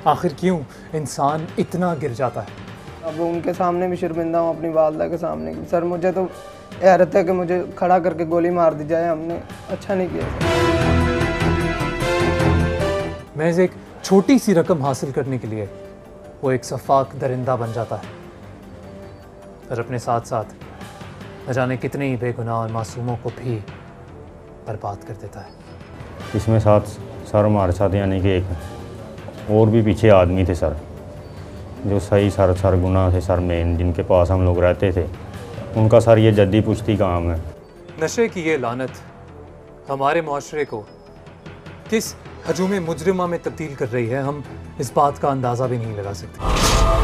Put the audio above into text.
आखिर क्यों इंसान इतना गिर जाता है? अब उनके सामने भी शर्मिंदा हूँ, अपनी वालदा के सामने। सर मुझे तो हैरत है कि मुझे खड़ा करके गोली मार दी जाए, हमने अच्छा नहीं किया सर। महज एक छोटी सी रकम हासिल करने के लिए वो एक सफाक दरिंदा बन जाता है और अपने साथ साथ न जाने कितने ही बेगुनाह और मासूमों को भी बर्बाद कर देता है। इसमें साथ सर हमारे साथ यानी कि एक और भी पीछे आदमी थे सर, जो सही सरगुना थे सर, मेन जिनके पास हम लोग रहते थे, उनका सर ये जद्दी पुश्ती काम है। नशे की ये लानत हमारे मुआशरे को किस हजूम मुजरिमा में तब्दील कर रही है, हम इस बात का अंदाज़ा भी नहीं लगा सकते।